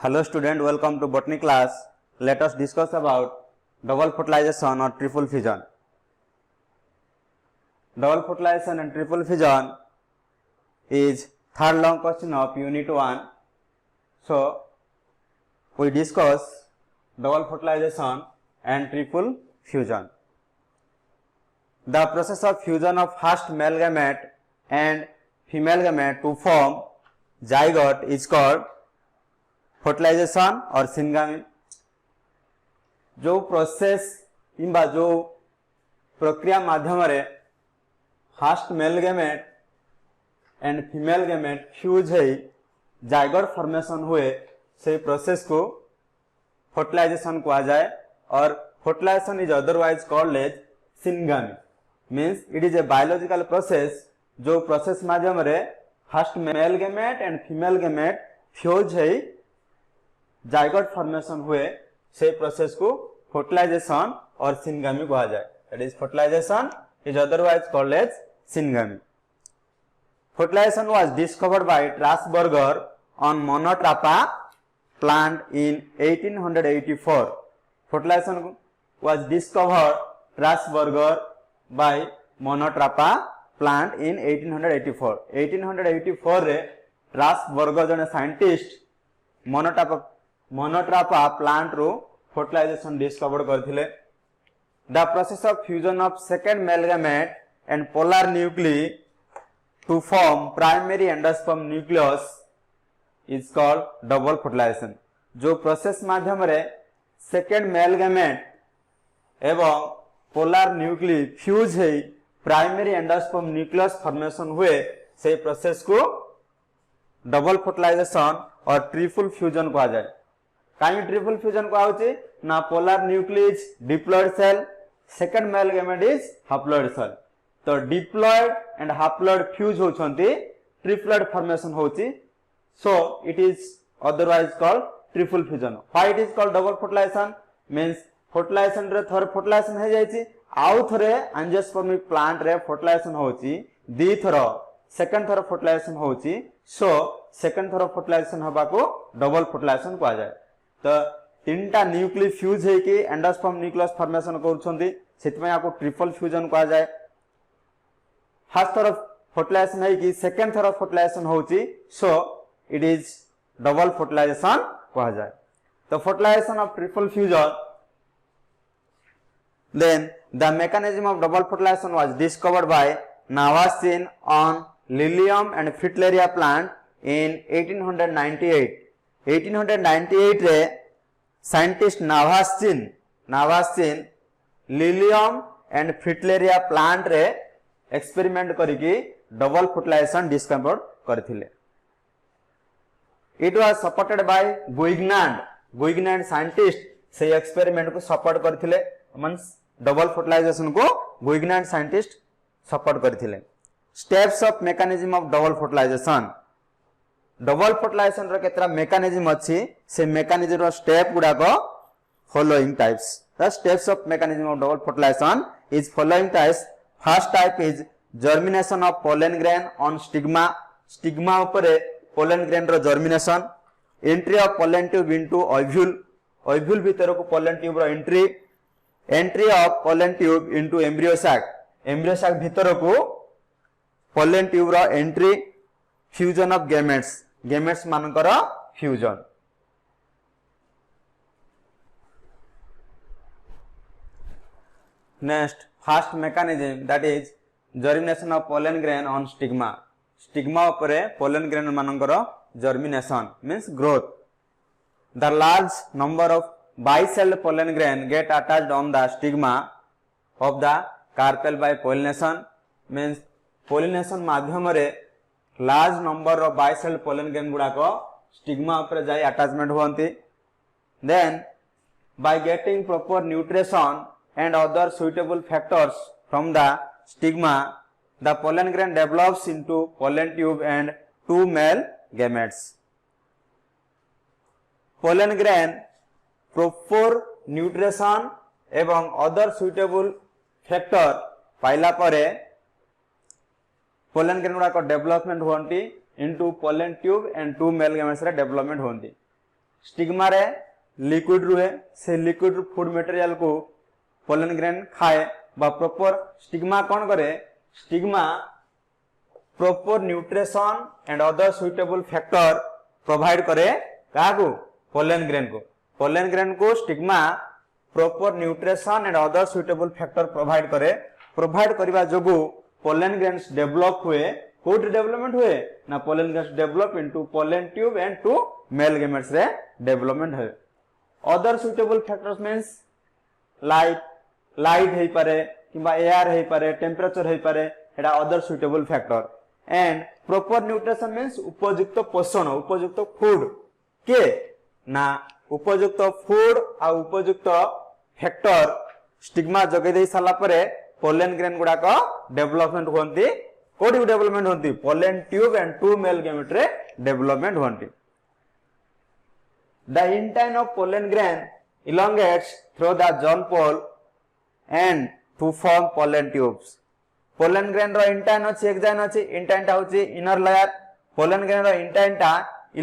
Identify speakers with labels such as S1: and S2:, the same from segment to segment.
S1: Hello student, welcome to botany class. Let us discuss about double fertilization or triple fission. Double fertilization and triple fission is third long question of unit 1. So we discuss double fertilization and triple fusion. The process of fusion of first male gamete and female gamete to form zygote is called fertilisation और syngamy. जो process किंबा जो प्रक्रिया माध्यम रे first male gamete and female gamete fuse है zygote formation हुए से प्रोसेस को फर्टिलाइजेशन कहा जाए और fertilisation is otherwise called as syngamy. Means it is a biological process जो प्रोसेस माध्यम रे first male gamete and female gamete fuse है जाइगोट फॉर्मेशन हुए से प्रोसेस को फर्टिलाइजेशन और सिनगामी कहा जाए। That is fertilisation is otherwise called as syngamy. Fertilisation was discovered by Strasburger on Monotropa plant in 1884। Fertilisation was discovered Strasburger by Monotropa plant in 1884। 1884 रे Strasburger जने scientist Monotropa plant रो fertilisation discover करथिले। The process of fusion of second male gamete and polar nuclei to form primary endosperm nucleus is called double fertilisation. जो process माध्यम रे second male gamete एवं polar nuclei fuse है primary endosperm nucleus formation हुए से process को double fertilisation और triple fusion कहा जाए। कहीं ट्रिपल फ्यूजन कहा होचे ना polar nucleus diploid cell, second male gamete is haploid cell. तो डिप्लॉयड एंड हैप्लॉयड फ्यूज होचंती ट्रिपलेट फॉर्मेशन होची। So it is otherwise called triple fusion. Why it is called double fertilisation means fertilisation रे थोर fertilisation हे जायछि आउ थोरे angiospermic plant रे fertilisation होची दी थोर second थोर फर्टिलाइजेशन होची। सो सेकंड थोर फर्टिलाइजेशन हबा को डबल फर्टिलाइजेशन कहा जाए। तो तीनटा न्यूक्ली फ्यूज है कि एंडोस्पर्म न्यूक्लियस फॉर्मेशन करूछंती सेतमे आको ट्रिपल फ्यूजन कहा जाए। फर्स्ट थोर फर्टिलाइजेशन है कि सेकंड थोर फर्टिलाइजेशन होची so it is double fertilisation कहा जाए। तो fertilisation of triple fusion then the mechanism of double fertilization was discovered by Navasin on Lilium and Fritillaria plant in 1898. 1898 रे scientist Nawaschin Lilium and Fritillaria plant रे experiment करिकी double fertilisation discover करथिले। It was supported by Guignard scientist से experiment को support करथिले। मींस double fertilisation को Guignard scientist support करथिले। Steps of mechanism of double fertilisation. Double fertilisation रो केतरा मैकेनिज्म अछि से मैकेनिज्म रो स्टेप गुडा को following types. The steps of mechanism of double fertilisation is following types. First type is germination of pollen grain on stigma. Stigma ऊपर pollen grain रो germination. Entry of pollen tube into ovule. Ovule भीतर को pollen tube रो entry of pollen tube into embryo sac. Embryo sac भीतर को pollen tube रो entry. Fusion of gametes मानकर fusion. Next first mechanism that is germination of pollen grain on stigma. Stigma ऊपर pollen grain मानकर germination means growth. The large number of biscelled pollen grain get attached on the stigma of the carpel by pollination means pollination माध्यम रे large number of biscelled pollen grain गुडा को stigma ऊपर जाई attachment होंती। then by getting proper nutrition and other suitable factors from the stigma the pollen grain develops into pollen tube and two male gametes. pollen grain proper nutrition एवं other suitable factor पाइला परे pollen grain गुडा development होंती into pollen tube and two male gametes रे development होंती। Stigma रे liquid रुहे से लिक्विड फूड मटेरियल को पोलन ग्रेन खाए बा प्रॉपर स्टिग्मा कौन करे stigma proper nutrition and other suitable factor provide करे काको पोलन ग्रेन को stigma proper nutrition and other suitable factor provide करबा जोगु पोलन ग्रेन्स डेवलप हुए कोड डेवलपमेंट हुए ना pollen grains develop into pollen tube and two male gametes रे डेवलपमेंट हुए other suitable factors means light हे पारे किबा एयर हे पारे टेंपरेचर हे पारे एटा other suitable factor and proper nutrition means उपयुक्त पोषण उपयुक्त फूड के ना उपयुक्त फूड आ उपयुक्त फैक्टर स्टिग्मा जगे दे साला परे पोलन ग्रेन गुडा का डेवलपमेंट होंती कोडी डेवलपमेंट होंती pollen tube and two male gamete रे डेवलपमेंट होंती the intine of pollen grain elongates through the germ pole and to form pollen tubes pollen grain रो इंटाइन अछि एक्साइन अछि इंटाइन ता होछि इनर लेयर पोलन ग्रेन रो intine ता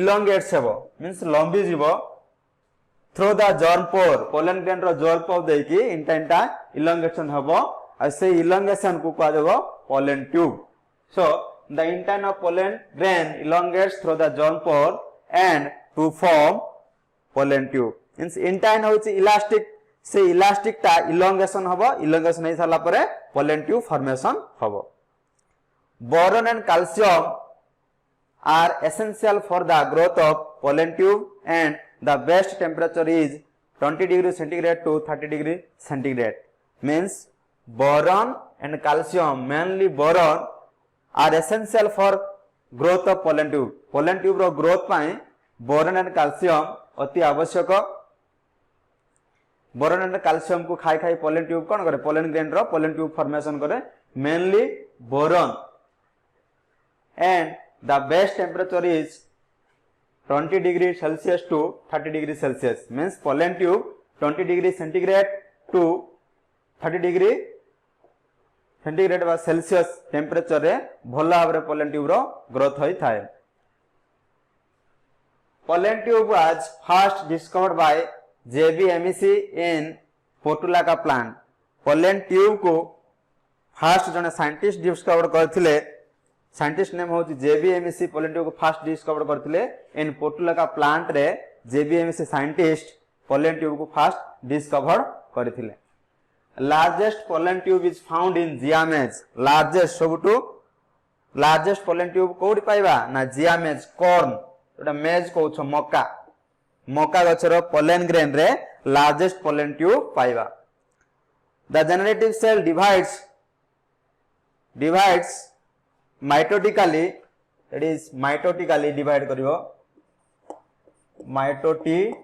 S1: elongates हेबो मींस लंबी जीवो through the germ pore pollen grain रो जर्म पोर देई कि इंटाइन ता इलोंगेशन हेबो आ से इलोंगेशन को कहा जाबो pollen tube so the intine of pollen grain elongates through the germ pore and to form pollen tube means intine होछि इलास्टिक से इलास्टिक ता इलोंगेशन हबो इलोंगेशन हे साला परे पोलन ट्यूब फॉर्मेशन हबो boron and calcium are essential for the growth of pollen tube and the best temperature is 20 degree centigrade to 30 degree centigrade means boron and calcium mainly boron are essential for growth of pollen tube रो growth पाए boron and calcium अति आवश्यक boron and calcium को खाई खाई pollen tube कौन करे pollen grain रो पोलन ट्यूब फॉर्मेशन करे mainly boron and the best temperature is 20 degree Celsius to 30 degree Celsius means pollen tube 20 degree centigrade to 30 degree centigrade बा सेल्सियस टेंपरेचर रे भलो भाबरे पोलन ट्यूब रो growth होई थाए pollen tube was first discovered by JBMEC in Portulaca plant pollen tube को first जने scientist discover करथिले साइंटिस्ट नेम होची JBMEC पोलन ट्यूब को फर्स्ट डिस्कवर करथिले इन पोर्टुलाका प्लांट रे JBMEC साइंटिस्ट पोलन ट्यूब को फर्स्ट डिस्कवर करथिले largest pollen tube is found in Zea mays largest सबटू लार्जेस्ट पोलन ट्यूब कोडी पाइबा ना जियामेज कॉर्न एटा मेज कहउछ मक्का गछर पोलन ग्रेन रे लार्जेस्ट पोलन ट्यूब पाइबा the generative cell divides mitotically it is mitotically divide करिवो mitotically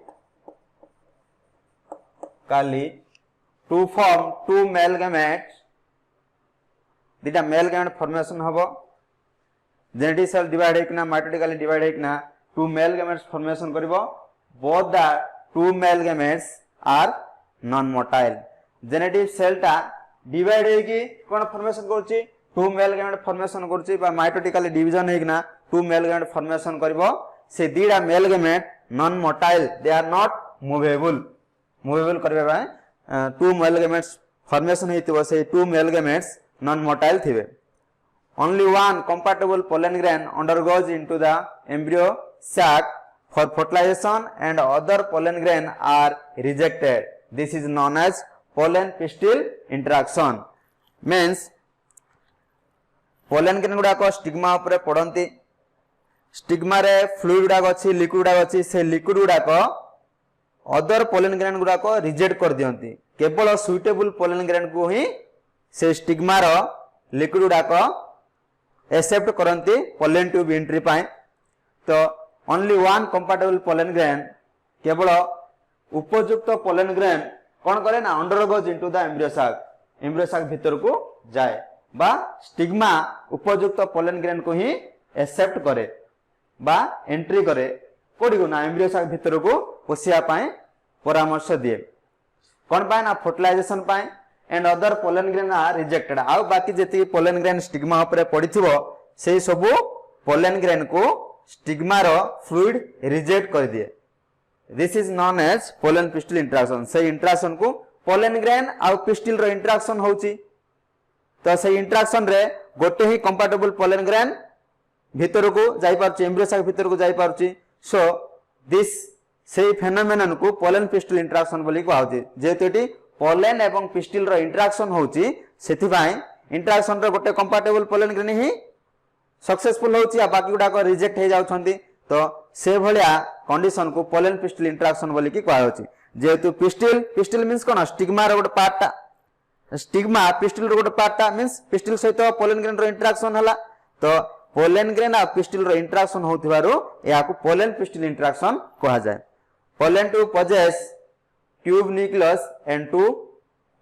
S1: to form two male gamete दिटा मेल गैमेट फॉर्मेशन हबो genetic cell divide हेकना mitotically divide हेकना टू मेल गैमेट्स फॉर्मेशन करिवो both the two male gametes are non motile genetic cell ता divide हेकी कोन formation करछि two male gamete formation करछि बा माइटोटिकली डिवीजन हेकना two male gamete फॉर्मेशन करबो से दीडा male gamete non motile they are not movable करबे बा two male gametes फॉर्मेशन हेतिबो से two male gametes non motile थिबे only one compatible pollen grain undergoes into the embryo sac for fertilization and other pollen grain are rejected this is known as pollen pistil interaction means pollen grain गुडा को stigma ऊपर पड़ंती stigma रे fluid गुडा अछि liquid गुडा अछि से liquid गुडा को other pollen grain गुडा को reject कर दियंती केवल सुइटेबल पोलन ग्रेन को ही से स्टिग्मा रो लिक्विड गुडा को एक्सेप्ट करंती पोलन ट्यूब एंट्री पाए तो only one compatible pollen grain केवल उपयुक्त पोलन ग्रेन कौन करे ना अंडरगोज इनटू द एम्ब्रियो साक भीतर को जाए बा स्टिग्मा उपयुक्त पोलन ग्रेन को ही एक्सेप्ट करे बा एंट्री करे कोडी को ना एम्ब्रियो साक भीतर को पोसिया पाए परामर्श दिए कौन पाए ना फर्टिलाइजेशन पाए and other pollen grain are rejected आउ बाकी जेती पोलन ग्रेन स्टिग्मा ऊपर पड़िथिबो सेही सब पोलन ग्रेन को स्टिग्मा रो फ्लूइड रिजेक्ट कर दिए this is known as pollen pistil interaction से इंटरेक्शन को पोलन ग्रेन आउ पिस्टिल रो इंटरेक्शन होची तो से इंटरेक्शन रे गोटे ही कंपैटिबल पोलन ग्रेन भीतर को जाई पारची एम्ब्रियो साक भीतर को जाई पारची सो दिस से फेनोमेनन को पोलन पिस्टिल इंटरेक्शन बोली कहउची जेतेटी पोलन एवं पिस्टिल रो इंटरेक्शन होची सेथि भाई इंटरेक्शन रो गोटे कंपैटिबल पोलन ग्रेन ही सक्सेसफुल होची आ बाकी गुडा को रिजेक्ट हे जाउछंती तो से भलिया कंडीशन को पोलन पिस्टिल इंटरेक्शन बोली की कहउची जेतु पिस्टिल पिस्टिल मींस कोन स्टिग्मा रो गोटे पार्टटा स्टिग्मा पिस्टिल रो गोटे पार्टटा मींस पिस्टिल सहित पोलन ग्रेन रो इंटरेक्शन हला तो पोलन ग्रेन आ पिस्टिल रो इंटरेक्शन होथिबारो या को पोलन पिस्टिल इंटरेक्शन कहा जाय pollen two possess tube nucleus and two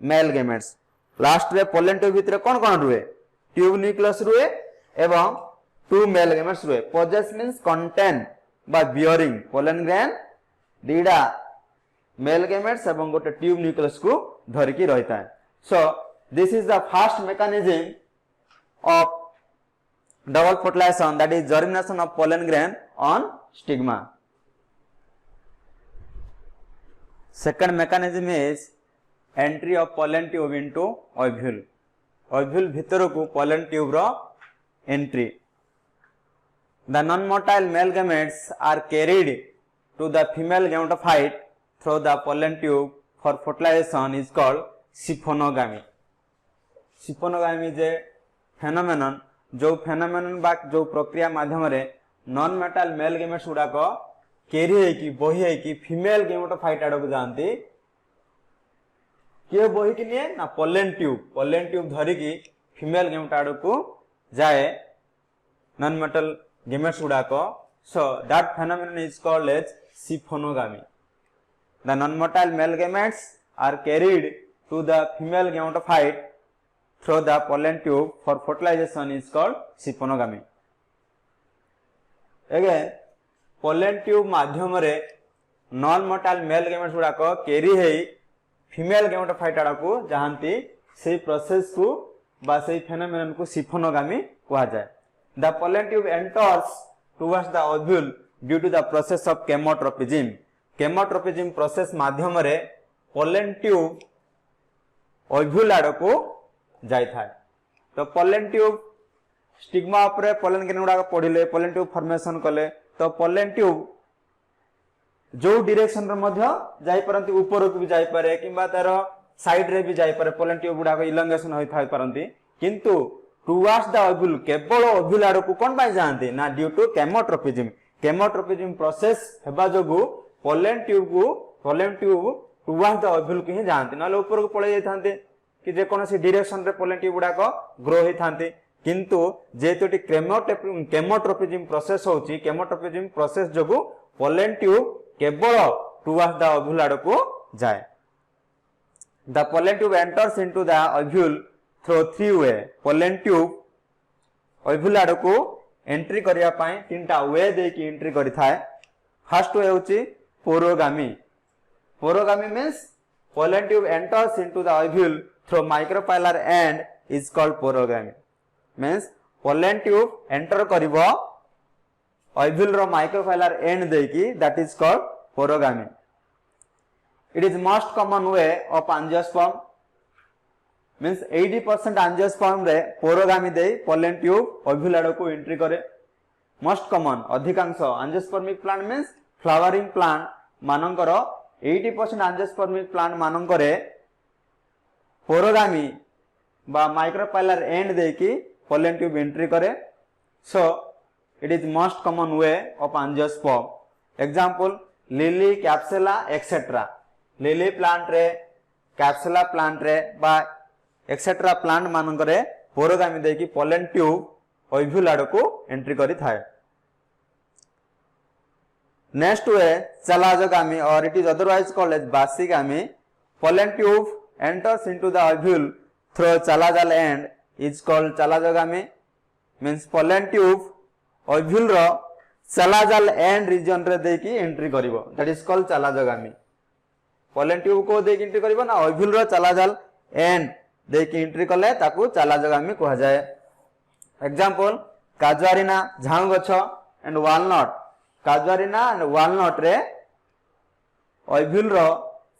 S1: male gametes last रे पोलन ट्यूब भीतर कोन कोन रुए ट्यूब न्यूक्लियस रुए एवं टू मेल गेमेट्स रुए पोजेस मींस कंटेन बा बियरिंग पोलन ग्रेन दीडा मेल गेमेट्स एवं गोटे ट्यूब न्यूक्लियस को धरिकी रहता है so this is the first mechanism of double fertilization that is germination of pollen grain on stigma. Second mechanism is entry of pollen tube into ovule. Ovule bhitor को pollen tube रो entry. The non-motile male gametes are carried to the female gametophyte through the pollen tube for fertilization is called siphonogamy. Siphonogamy is a phenomenon जो phenomenon बा जो प्रक्रिया माध्यम रे non motile male gametes गुडा को केरी है कि बही है कि फीमेल गेमेटोफाइट आड़ को जानती के बही कि लिए ना पोलन ट्यूब धरी की फीमेल गेमेट आड़ को जाए नॉन मेटल गेमेट्स गुडा को so that phenomenon is called as siphonogamy the non motile male gametes are carried to the female gametophyte through the pollen tube for fertilization is called siphonogamy. Again, pollen tube माध्यम रे non motile male gametes गुडा को carry है female gametophyte आड़ा को जहांती से process को बा से फेनोमेनन को सिफोनोगामी कहा जाए. The pollen tube enters towards the ovule due to the process of chemotropism. Chemotropism process माध्यम रे pollen tube ovule आड़ा को जाई था तो पोलन ट्यूब स्टिग्मा ऊपर पोलन ग्रेन गुडा पड़िले पोलन ट्यूब फॉर्मेशन कले तो पोलन ट्यूब जो डायरेक्शन रे मध्य जाई परंती ऊपर को भी जाई पारे किबा तार साइड रे भी जाई पारे पोलन ट्यूब गुडा इलंगेशन होई थाई परंती किंतु टुवर्ड्स द ओव्यूल केवल ओव्यूल आड़ को कोन पाई जानती ना ड्यू टू केमोट्रोपिज्म प्रोसेस हेबा जोगु pollen tube towards the ovule के ही जानती ना ऊपर को पळे जाई थांते कि जे कोनोसी डायरेक्शन रे पोलन ट्यूब गुडा को ग्रो होई थांती किंतु जेतोटी केमोट्रोपिज्म प्रोसेस होची केमोट्रोपिज्म प्रोसेस जोगु पोलन ट्यूब केवल टुवर्ड्स द ओव्यूल आड़ को जाए the pollen tube enters into the ovule through three way pollen tube ovule आड़ को एंट्री करिया पई तीनटा वे दे की एंट्री करि थाए फर्स्ट वे होची पोरोगामी means pollen tube enters into the ovule through micropylar end is called porogamy means pollen tube enter karibo ovule ro micropylar end deiki that is called porogamy. It is most common way of angiosperm means 80% angiosperm रे porogamy dei pollen tube ovule ado को entry करे most common अधिकांश angiospermic plant means flowering plant मानकर 80% angiospermic plant मानकरे porogamy बा micropylar end देकी pollen tube entry करे so it is most common way of angiosperm example lily Capsella etcetera lily plant रे Capsella plant रे बा etcetera plant मानकरे porogamy देकी पोलन ट्यूब ओव्यूल आड़ को एंट्री करि थाए. Next way, chalazogamy or it is otherwise called as bassigamy. Pollen tube enters into the ovule through chalazal end is called chalazogamy. Means pollen tube ovule ro chalazal end region रे देकी entry करिवो. That is called chalazogamy. Pollen tube को देकी entry करिवो ना ovule रो chalazal end देकी entry कले ताकू chalazogamy कहा जाए. Example, काजुआरिना झाऊ गछ and walnut. Casuarina and walnut रे ovule रो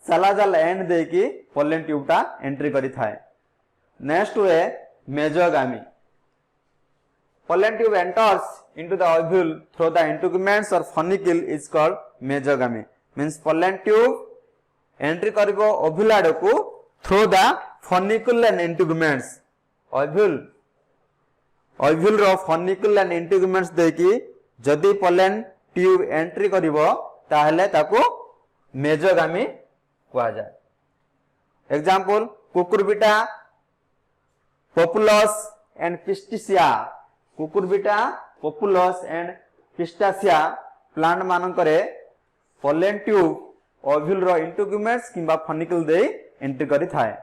S1: सालाजाल एंड देकी पोलन ट्यूबटा एंट्री करी थाए। Next way mesogamy. Pollen tube enters into the ovule through the integuments or funicle is called mesogamy. Means pollen tube entry karibo ovule adoku through the funicle and integuments. Ovule ro funicle and integuments deki jodi pollen tube entry karibo tahale taku mesogamy kuha jae. Example cucurbita, populus and pistacia. Cucurbita, Populus and Pistacia plant मानकरे pollen tube ovule रो integuments किंबा funicle दे entry करी थाए।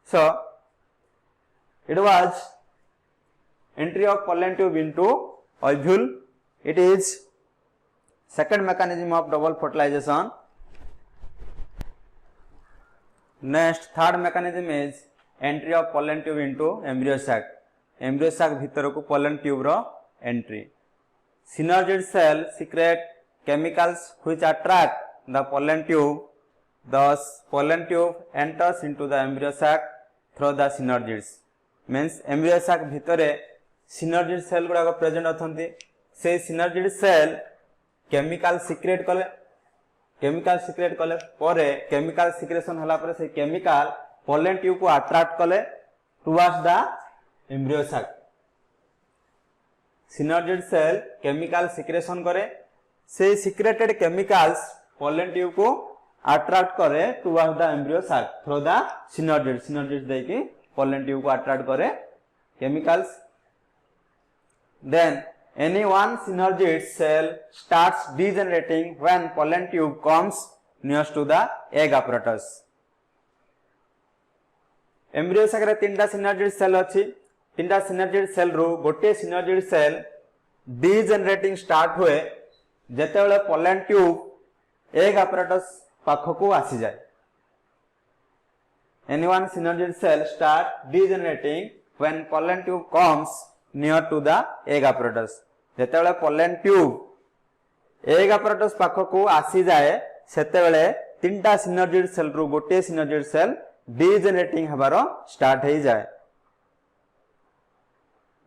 S1: So it was entry of pollen tube into ovule. It is second mechanism of double fertilisation. Next third mechanism is entry of pollen tube into embryo sac. Embryo sac भीतर को pollen tube रो entry. Synergid cell secrete chemicals which attract the pollen tube, thus pollen tube enters into the embryo sac through the synergids. Means embryo sac भीतर synergid cell गुड़ा को present अथंती। से synergid cell chemical secret कले परे chemical secretion होला परे से chemical pollen tube को अट्रैक्ट कले towards the embryo sac। Synergid cell chemical secretion करे, से सिक्रेटेड केमिकल्स पोलन ट्यूब को अट्रैक्ट करे towards the embryo sac through the synergid देकी पोलन ट्यूब को अट्रैक्ट करे chemicals. Then any one synergid cell starts degenerating when pollen tube comes nearest to the egg apparatus. Embryo sac रे तीनटा synergid cell अछि। तीनटा synergid cell रो गोटे synergid cell degenerating start हुए जेतेबेले pollen tube egg apparatus पाखकू आसी जाए। Any one synergid cell start degenerating when pollen tube comes near to the egg apparatus. जेतेबेले pollen tube egg apparatus पाखकू आसी जाए सेतेबेले तीनटा synergid cell रो गोटे synergid cell degenerating हबारो start हो जाए।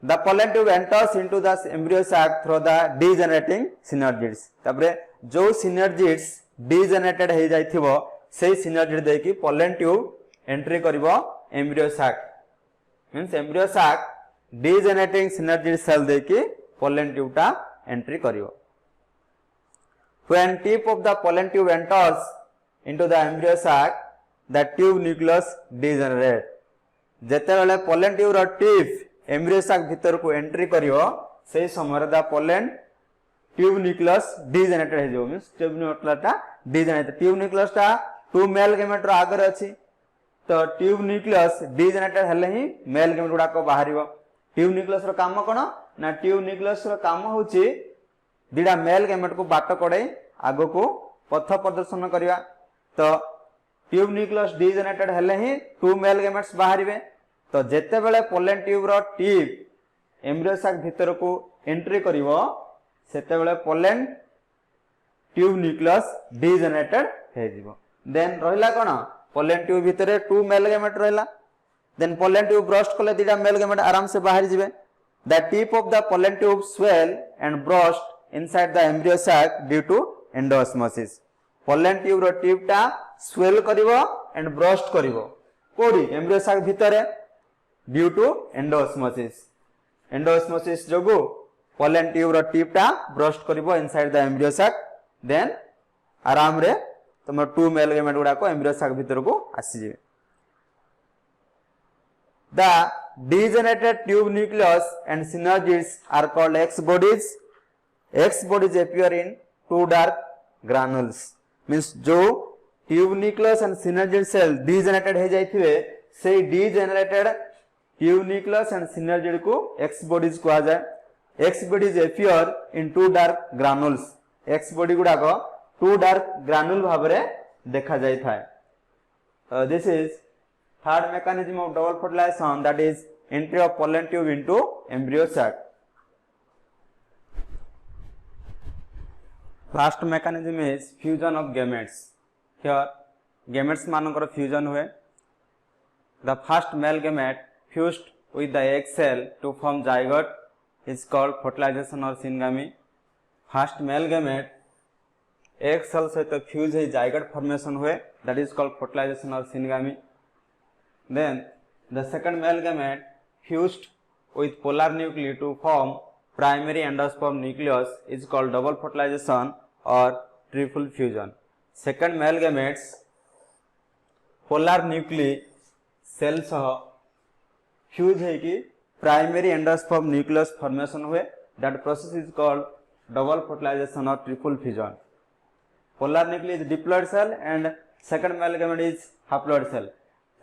S1: The pollen tube enters into the embryo sac through the degenerating synergids. तापरे जो synergids degenerated हो जाइथिबो से synergid देकी pollen tube entry करिवो embryo sac. Means embryo sac degenerating synergid cell देकी pollen tube टा entry करिवो। When tip of the pollen tube enters into the embryo sac, the tube nucleus degenerate. जेतेबेले pollen tube रो tip embryo sac भीतर को एंट्री करियो से समय the pollen tube nucleus degenerated हे जो। Means tube nucleus degenerated, tube nucleus टा टू मेल गेमेट रो आगर अछि तो ट्यूब न्यूक्लियस डिजेनेरेटेड हेले ही मेल गेमेट गुडा को बाहरिबो। ट्यूब न्यूक्लियस रो काम कोन ना, ट्यूब न्यूक्लियस रो काम होची दिडा मेल गेमेट को बाट कोडे आगो को पथ प्रदर्शन करिया। तो ट्यूब न्यूक्लियस डिजेनेरेटेड हेले ही टू मेल गेमेट्स बाहरिबे। तो जेते बेले पोलन ट्यूब रो टिप एम्ब्रियो sac भीतर को एंट्री करिवो सेते बेले पोलन ट्यूब न्यूक्लियस डिजेनेरेटेड हे जिवो। देन रहिला कोन पोलन ट्यूब भीतर टू मेल गेमेट रहिला। देन पोलन ट्यूब ब्रस्ट कले दिडा मेल गेमेट आराम से बाहर जिवे। The tip of the pollen tube swell and burst inside the embryo sac due to endosmosis. Pollen tube रो टिप टा स्वेल करिवो एंड ब्रस्ट करिवो कोडी एम्ब्रियो sac भीतर ड्यू टू एंडोस्मोसिस। एंडोस्मोसिस जोगु पोलन ट्यूब रो टिप टा burst करिवो inside the embryo sac। Then आराम रे तुम टू मेल गेमेट गुडा को एम्ब्रियो sac भीतर को आसी जे। The degenerated tube nucleus and synergids are called X bodies. X bodies appear in two dark granules. Means जो tube nucleus and synergid cell degenerated हो जाइथिबे से degenerated tube nucleus and synergid को X bodies कहा जाए। X bodies appear in two dark granules. X body गुडा को two dark granule भाबरे देखा जाई थाए। This is third mechanism of double fertilization, that is entry of pollen tube into embryo sac. Last mechanism is fusion of gametes. Here gametes मानकर fusion हुए. The first male gamete fused with the egg cell to form zygote is called fertilization or syngamy. First male gamete egg cell सहित fuse है zygote formation हुए, that is called fertilization or syngamy. Then the second male gamete fused with polar nuclei to form primary endosperm nucleus is called double fertilization or triple fusion. Second male gametes polar nuclei cell सह fuse है कि primary endosperm nucleus formation हुए, that process is called double fertilisation और triple fusion. Polar nucleus is diploid cell and second male gamete is haploid cell.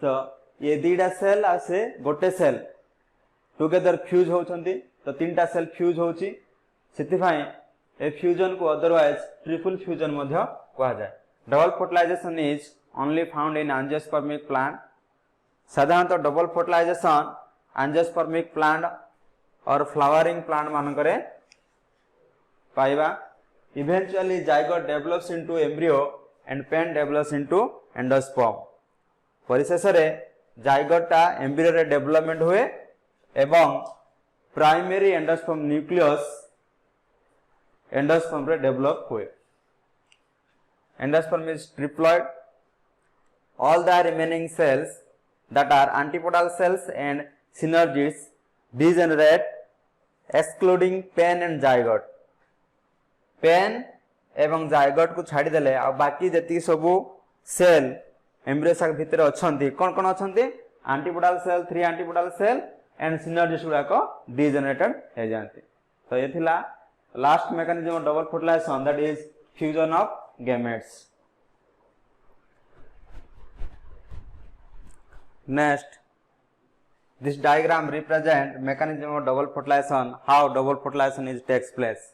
S1: तो ये दीटा cell आ से गोटे cell together fuse होचंती, तो तीनटा सेल फ्यूज होची, सेतिफाई ए फ्यूजन को अदरवाइज ट्रिपल फ्यूजन मध्य कहा जाए. Double fertilisation is only found in angiospermic plant. साधारणतः डबल फर्टिलाइजेशन एंजियोस्पर्मिक प्लांट और फ्लावरिंग प्लांट मानकरे पाइबा. Eventually zygote develops into embryo and PEN develops into endosperm. परिशेष रे जाइगोटा एम्ब्रियो रे डेवलपमेंट हुए एवं प्राइमरी एंडोस्पर्म न्यूक्लियस एंडोस्पर्म रे डेवलप हुए. Endosperm is triploid. All the remaining cells that are antipodal cells and synergids degenerate excluding pen and zygote. Pen एवं zygote को छाड़ी देले आ बाकी जति सब सेल एम्ब्रियो साक भितर अछंती कोन कोन अछंती antipodal cell 3 antipodal cell and synergids गुडा को डिजेनरेटेड हे जानती. तो ये थिला last mechanism of double fertilisation, that is fusion of gametes. Next, this diagram represent mechanism of double fertilization, how double fertilization is takes place.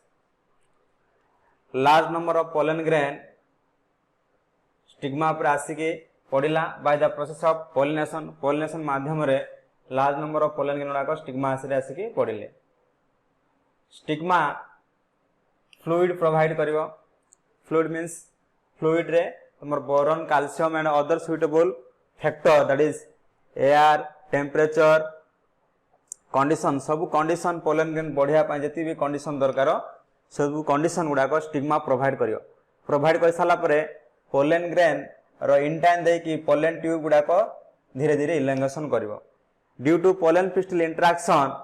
S1: Large number of pollen grain stigma पर आसिके पड़िला by the process of pollination. pollination माध्यम रे large number of pollen grain गुड़ाक stigma आसिके पड़िले. stigma fluid provide करिवो. fluid means fluid रे तमर boron, calcium and other suitable factor, that is air, temperature, condition, सब condition pollen grain बढ़िया पाए जति भी condition दरकार सब कंडीशन गुडाक स्टिग्मा प्रोवाइड करियो. प्रोवाइड कर साला परे पोलन ग्रेन रो इंटाइन दे कि पोलन ट्यूब गुडाक धीरे धीरे इलेंगेशन करिवो. Due to pollen pistil interaction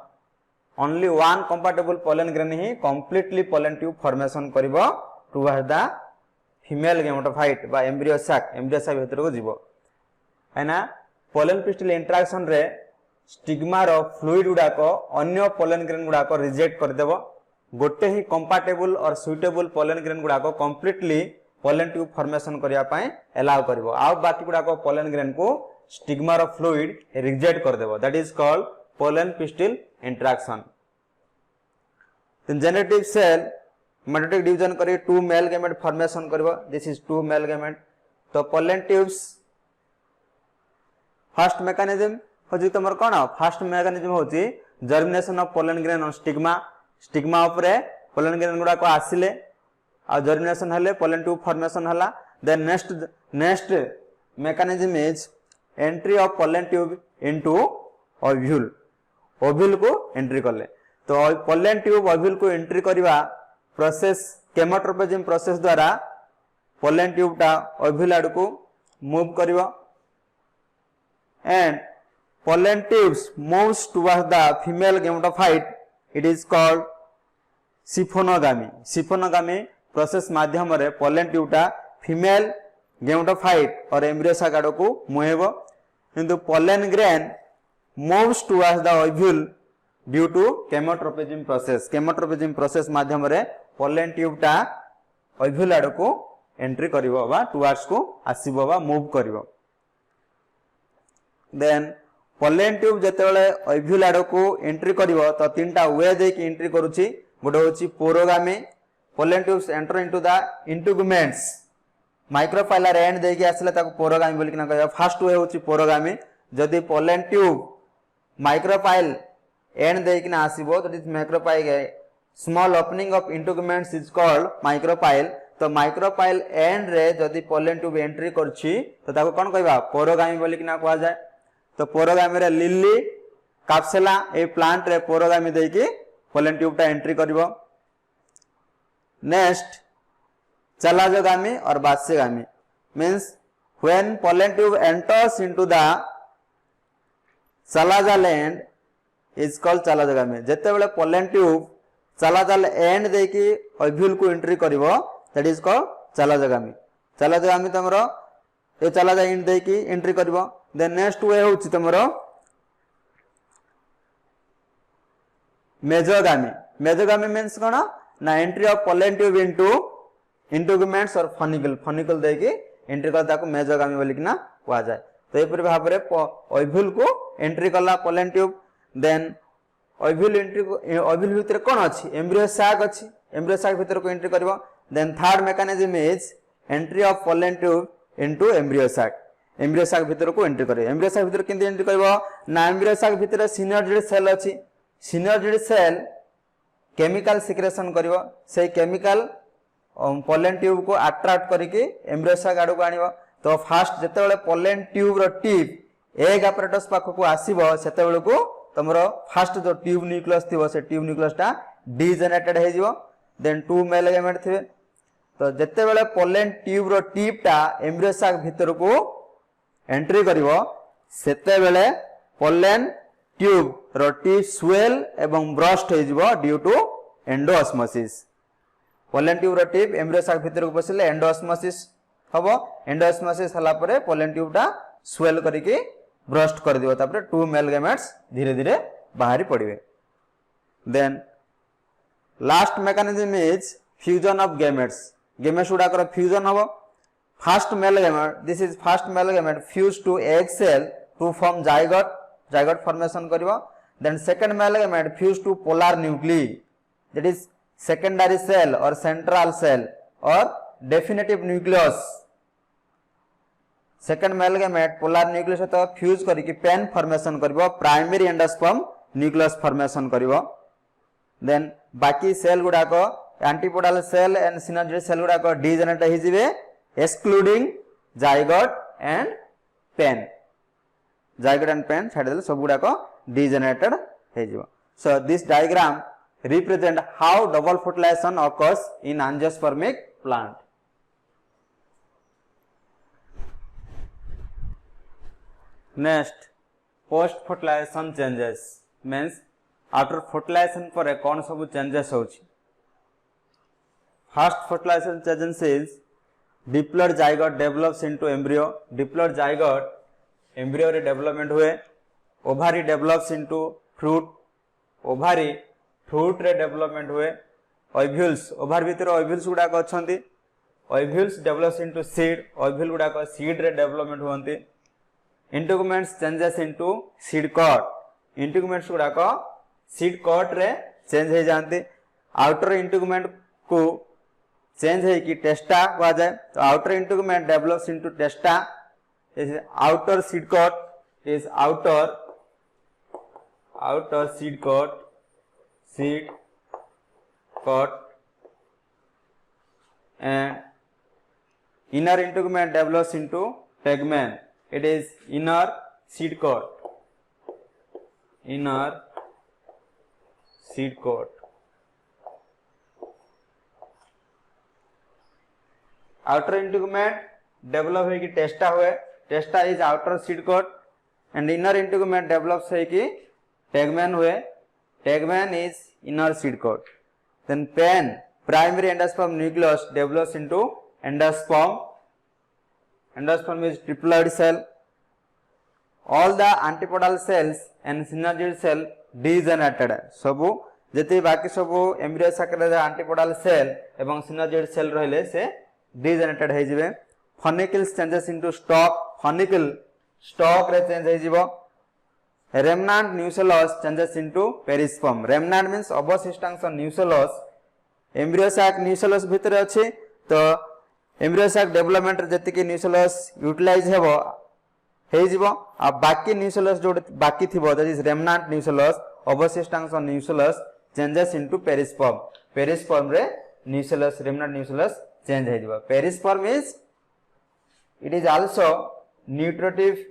S1: only one compatible pollen grain ही कंप्लीटली पोलन ट्यूब फॉर्मेशन करिवो टुवर्ड्स द फीमेल गेमेटोफाइट बा एम्ब्रियो सैक भीतर को जीवो. हैना पोलन पिस्टल इंटरेक्शन रे स्टिग्मा रो फ्लूइड गुडाक अन्य पोलन ग्रेन गुडाक रिजेक्ट कर देबो. गोटे ही कंपैटिबल और सुइटेबल पोलन ग्रेन गुडाक कंप्लीटली पोलन ट्यूब फॉर्मेशन करिया पाए अलाउ करबो. आ बाकी गुडाक पोलन ग्रेन को स्टिग्मा रो फ्लूइड रिजेक्ट कर देबो. That is called pollen pistil interaction. The generative cell mitotic division करी टू मेल गेमेट फॉर्मेशन करबो. This is two male gamete. तो पोलन ट्यूब्स फर्स्ट मेकानिज्म होची तमर कोन. फर्स्ट मेकानिज्म होची germination of pollen grain on stigma. Stigma ऊपर pollen grain गुडा को आसिले आ जर्मिनेशन हले पोलन ट्यूब फॉर्मेशन हला. Then next mechanism is entry of pollen tube into ovule. Ovule को एंट्री करले. तो पोलन ट्यूब ओव्यूल को एंट्री करबा प्रोसेस केमोट्रोपिज्म प्रोसेस द्वारा पोलन ट्यूब टा ओव्यूल आड़ को मूव करबो. And pollen tubes moves towards the female gametophyte. It is called siphonogamy. siphonogamy process माध्यम रे pollen tube टा female gametophyte और embryo sac आड़ को मुहेबो. किंतु pollen grain moves towards the ovule due to chemotropism process. chemotropism process माध्यम रे pollen tube टा ovule आड़ को एंट्री करिवो बा towards को आसीबो बा मूव करिवो. देन पोलन ट्यूब जेतेबेले ओव्यूल आड़ को एंट्री करिवो तो तीनटा वे दे की एंट्री करूची. गोटे होची porogamy. Pollen tubes enter into the integuments. Micropylar end दे की आसले ताको पोरोगामी बोली किना कहया. फर्स्ट वे होची पोरोगामी. जदी पोलन ट्यूब माइक्रोफाइल एंड दे किना आसीबो तो this micropyle small opening of integuments is called micropyle. तो माइक्रोपाइल एंड रे जदि पोलेन ट्यूब एंट्री करछि तो ताको कोन कहबा पोरोगामी बोली कि ना कहा जाए। तो पोरोगामी रे लिली काप्सुला ए प्लांट रे पोरोगामी देई कि पोलेन ट्यूब टा एंट्री करिवो। नेक्स्ट चलाजगामी और basigamy means when pollen tube enters into the chalazal end is called chalazogamy. जेते बेले पोलेन ट्यूब चलाजाल एंड दे कि ओव्यूल को एंट्री करिवो that is called chalazogamy. Chalazogamy तमरो ए चलाजा एंड दे कि एंट्री करिवो। देन नेक्स्ट वे होछि तमरो मेजोगामी। मेजोगामी मींस कोन ना entry of pollen tube into integuments और फनिकल फनिकल दे कि एंट्री कर ताको मेजोगामी बोली कि ना कहा जाए। तो एपरि भाव रे ओव्यूल को एंट्री करला pollen tube. Then ovule entry ovule भितर कोन अछि एम्ब्रियो सैक अछि एम्ब्रियो सैक भितर को एंट्री करबो। Then third mechanism is entry of pollen tube into embryo sac. Embryo sac भितर को एंट्री करे। एम्ब्रियो सैक भितर किंती एंट्री करबो ना एम्ब्रियो सैक भितर सिनर्जिड सेल अछि। सिनर्जिड सेल केमिकल सिक्रेशन करिवो। से केमिकल पोलेन ट्यूब को अट्रैक्ट करके एम्ब्रियो सैक आडू को आनिवो। तो फास्ट जते बेले पोलेन ट्यूब रो टिप एग apparatus पाखो को आसीबो सेते बेले को तमरो फास्ट जो ट्यूब न्यूक्लियस थिबो से ट्यूब न्यूक्लियस टा डीजेनरेटेड हे जिवो। देन टू मेल गैमेट थिबे। तो जते बेले पोलेन ट्यूब रो टिप टा एम्ब्रियो सैक भितर को एंट्री करिवो सेते बेले पोलेन ट्यूब रो टिप स्वेल एवं ब्रस्ट हे जिवो due to endosmosis. Pollen tube रो टिप एम्ब्रियो सैक भितर को बसिले एंडोऑस्मोसिस हबो। एंडोऑस्मोसिस हला परे पोलेन ट्यूब टा स्वेल करिके ब्रस्ट कर दिबो। तापरे टू मेल गैमेट्स धीरे धीरे बाहरी पड़िबे। Then last mechanism is fusion of gametes. Gametes गुडा कर फ्यूजन हबो। First male gamete this is first male gamete fuse to egg cell to form zygote zygote formation करिवो। Then second male gamete fuse to polar nuclei that is secondary cell और central cell और definitive nucleus. Second male gamete polar nucleus तो fuse करिके PEN formation करिवो। Primary endosperm nucleus formation करिवो। Then बाकी cell गुडा को antipodal cell and synergid cell गुडा को डीजेनरेट हे जिवे excluding zygote and PEN. Zygote and PEN छाड़ देले सब गुडा को डीजेनरेटेड हे जिवो। So this diagram represent how double fertilization occurs in angiospermic plant. Next, post fertilization changes means after fertilization पर कौन सब changes होची। First fertilization changes is diploid zygote develops into embryo. Diploid zygote embryo रे development हुए। Ovary develops into fruit. Ovary fruit रे development हुए। Ovules ओभार भीतर ओव्यूल्स गुडा को अछंती। Ovules develops into seed. Ovule गुडा को सीड रे डेवलपमेंट होंती। Integuments changes into seed coat. Integuments गुडा को सीड कट रे चेंज हे जानती। आउटर इंटीगुमेंट को चेंज है कि टेस्टा कहा जाए। तो outer integument develops into testa. Is outer seed coat is outer seed coat and inner integument develops into tegmen. It is inner seed coat. Inner seed coat. Outer integument develop है कि टेस्टा हुए। टेस्टा is outer seed coat and inner integument develops है कि tegmen हुए। Tegmen is inner seed coat. Then pen primary endosperm nucleus develops into endosperm. Endosperm is triploid cell. All the antipodal cells and synergid cell degenerated. सबु जति बाकी सबु embryo cycle रे antipodal cell एवं synergid cell रहले से degenerated हे जिवे। Funicles changes into stalk. Funicle stalk रे change हे जिवो। Remnant nucellus changes into perisperm. Remnant means अवशिष्टांश nucellus. एम्ब्रियो साइक nucellus भितर अछि तो एम्ब्रियो साइक डेवलपमेंट जति के nucellus यूटिलाइज हेबो हे जिवो। आ बाकी nucellus जो बाकी थिबो दैट इज remnant nucellus अवशिष्टांश nucellus changes into perisperm. Perisperm रे nucellus remnant nucellus चेंज हो जिवो perisperm is it is also nutritive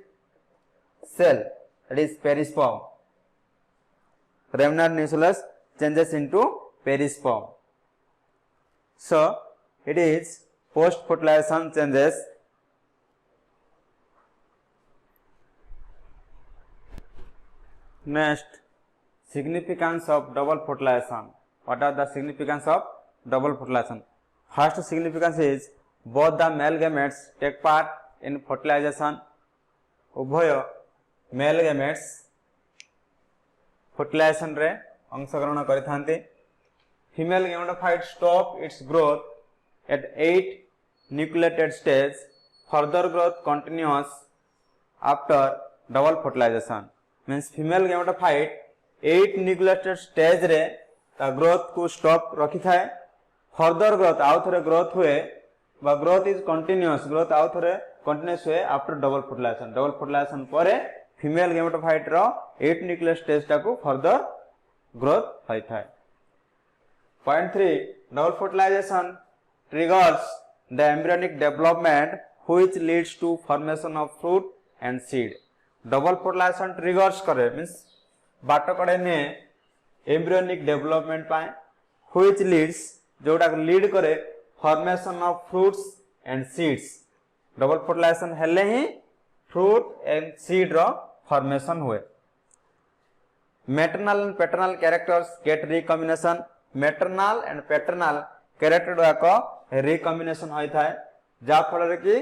S1: cell, that is perisperm. Remnant nucleus changes into perisperm. So it is post fertilization changes. Next, significance of double fertilization. What are the significance of double fertilization? First significance is both the male gametes take part in fertilization. उभय male gametes fertilization रे अंशग्रहण करिथांते. Female gametophyte stop its growth at 8 nucleated stage. Further growth continuous after double fertilisation. Means female gametophyte 8 nucleated stage रे ता growth को stop रखि थाए. Further growth आउ थरे ग्रोथ हुए बा ग्रोथ इज कंटिन्यूअस. ग्रोथ आउ थरे कंटिन्यूअस हुए after double fertilisation. Double fertilisation परे फीमेल गेमेटोफाइट रो 8 न्यूक्लियस स्टेज टाको फर्दर ग्रोथ होई थाए. Point 3 double fertilisation triggers the embryonic development which leads to formation of fruit and seed. Double fertilization triggers करे means बाट कड़े ने एम्ब्रियोनिक डेवलपमेंट पाए which leads जोटा लीड करे formation of fruits and seeds. Double fertilization हेले ही fruit and seed रो फॉर्मेशन हुए. Maternal and paternal characters get recombination. Maternal and paternal character को रिकॉम्बिनेशन होई थाए जा फल कि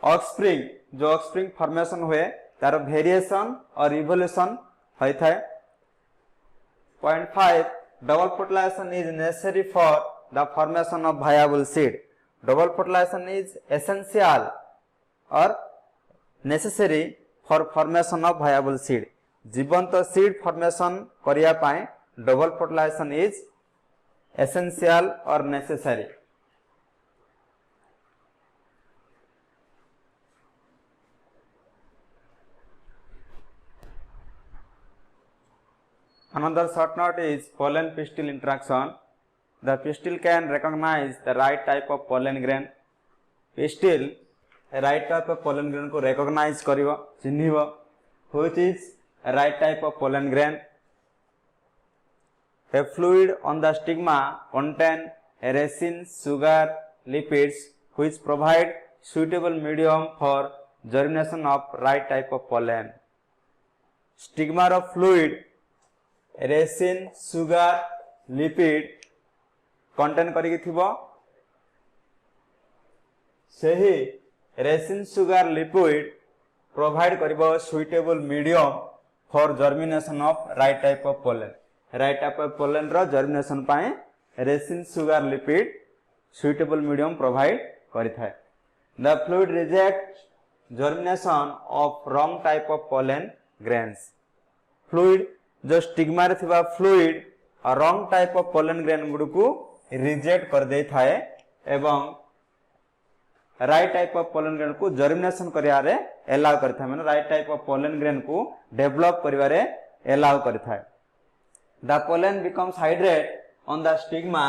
S1: ऑफस्प्रिंग जो ऑफस्प्रिंग फॉर्मेशन हुए तार वेरिएशन और इवोल्यूशन होई थाए. Point 5 double fertilisation is necessary for the formation of viable seed. Double fertilisation is essential और necessary for formation of viable seed. जीवंत सीड फॉर्मेशन करिया पाए डबल फर्टिलाइजेशन इज एसेंशियल और necessary. Another short note is pollen pistil interaction. The pistil can recognize the right type of pollen grain. Pistil right type of pollen grain को recognize करिवो चिन्हिवो which is right type of pollen grain. A fluid on the stigma contain resin, sugar, lipids which provide suitable medium for germination of right type of pollen. Stigma of fluid resin sugar lipid contain करिक थिबो. सेही resin sugar lipid provide करिवो suitable medium for germination of right type of pollen. Right type of pollen रो germination पाए resin sugar lipid suitable medium provide करिथाय. The fluid reject germination of wrong type of pollen grains. Fluid जो stigma रे थिबा fluid और wrong type of pollen grain गुड को reject कर दे थाए एवं right type of pollen grain को जर्मिनेशन करिया रे एलाउ करथाय. माने right type of pollen grain को डेवलप करिवा रे एलाउ करथाय. The pollen becomes hydrate on the stigma,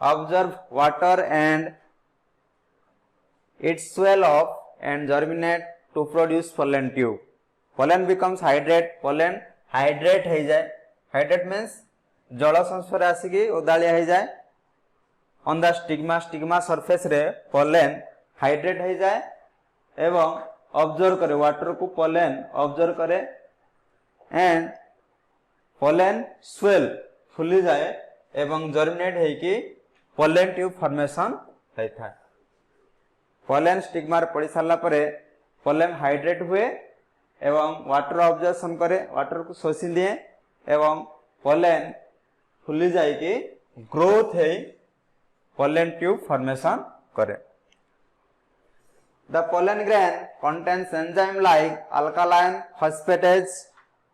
S1: observe water and it swell up and germinate to produce pollen tube. Pollen becomes hydrate. Pollen hydrate हो जाए. Hydrate means जल संस्पर्श आसिकी ओदालिया हो जाए on the stigma. Stigma surface रे pollen hydrate हो जाए एवं observe करे वाटर को पोलन ऑब्जर्व करे एंड पोलन स्वेल फुली जाए एवं जर्मिनेट है कि पोलन ट्यूब फॉर्मेशन होता है. पोलन स्टिग्मा रे पड़ी सारला परे पोलन हाइड्रेट हुए एवं वाटर ऑब्जर्वेशन करे, वाटर को शोषी दिए एवं पोलन फुली जाए कि ग्रोथ है पोलन ट्यूब फॉर्मेशन करे. The pollen grain contains enzyme like alkaline phosphatase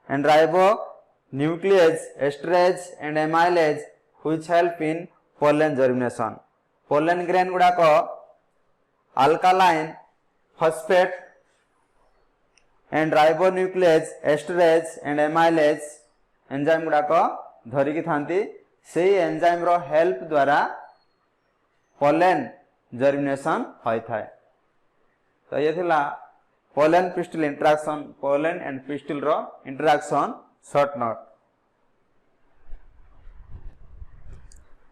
S1: and ribonuclease, esterase and amylase which help in pollen germination. Pollen grain गुड़ा को alkaline phosphate and ribonuclease, esterase and amylase enzyme गुड़ा को धरिकी थांती. से enzyme रो help द्वारा पोलन जर्मिनेशन होई थाए। तो ये थिला pollen pistil interaction, pollen and pistil रो interaction short note.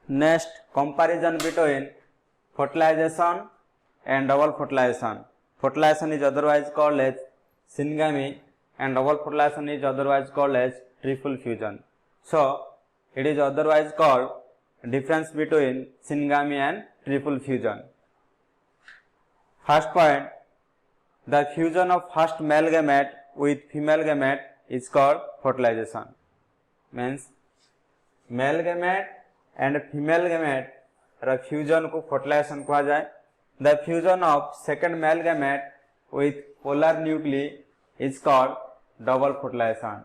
S1: Next comparison between fertilization and double fertilization. Fertilization is otherwise called as syngamy and double fertilization is otherwise called as triple fusion. So it is otherwise called difference between syngamy and triple fusion. First point, the fusion of first male gamete with female gamete is called fertilization. Means male gamete and female gamete ର fusion को fertilisation कहा जाए। The fusion of second male gamete with polar nuclei is called double fertilisation.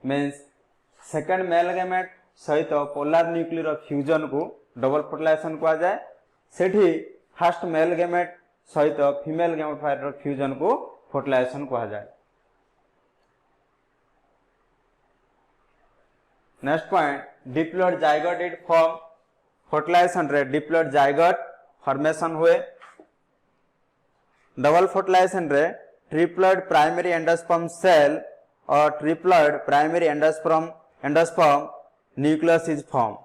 S1: Means second male gamete सहित polar nuclei रो fusion को double fertilisation कहा जाए। सेठी फर्स्ट मेल गैमेट सहित फीमेल गैमेट रो फ्यूजन को फर्टिलाइजेशन कहा जाए। Next point, diploid zygote it form fertilisation रे डिप्लॉयड जाइगोट फॉर्मेशन हुए। डबल फर्टिलाइजेशन रे ट्रिप्लॉयड प्राइमरी एंडोस्पर्म सेल और triploid primary endosperm nucleus is form.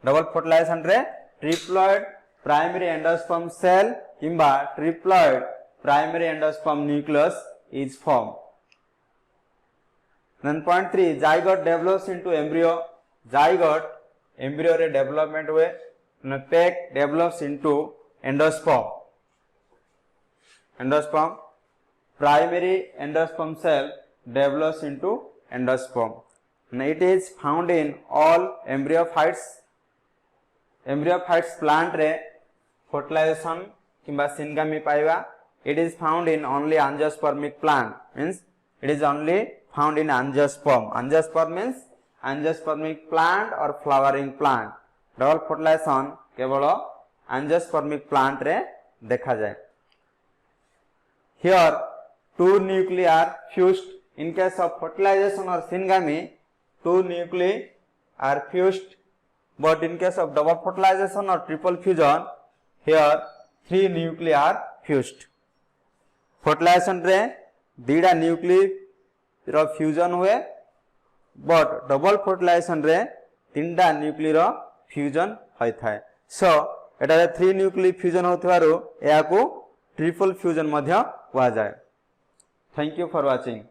S1: Double fertilisation रे ट्रिप्लॉयड प्राइमरी एंडोस्पर्म सेल किंबा triploid primary endosperm nucleus is form. Then point 3, zygote develops into embryo. Zygote embryo रे development हुए। PEC develops into endosperm. Endosperm primary endosperm cell develops into endosperm. It is found in all embryophytes. Embryophytes plant रे fertilization किंबा syngamy पाइबा। It is found in only angiospermic plant. Means it is only found in angiosperm. Angiosperm means angiospermic plant और flowering plant. Double fertilization केवल angiospermic plant रे देखा जाए। Here two nuclei are fused. In case of fertilization और syngamy two nuclei are fused, but in case of double fertilisation और triple fusion here 3 nuclei are fused. Fertilization रे दीडा nuclei रो fusion हुए, but double fertilisation रे 3टा nuclei रो fusion होई थाए। सो एटा 3 न्यूक्ली फ्यूजन होथिबारु एयाकू ट्रिपल फ्यूजन मध्य हुआ जाए। Thank you for watching.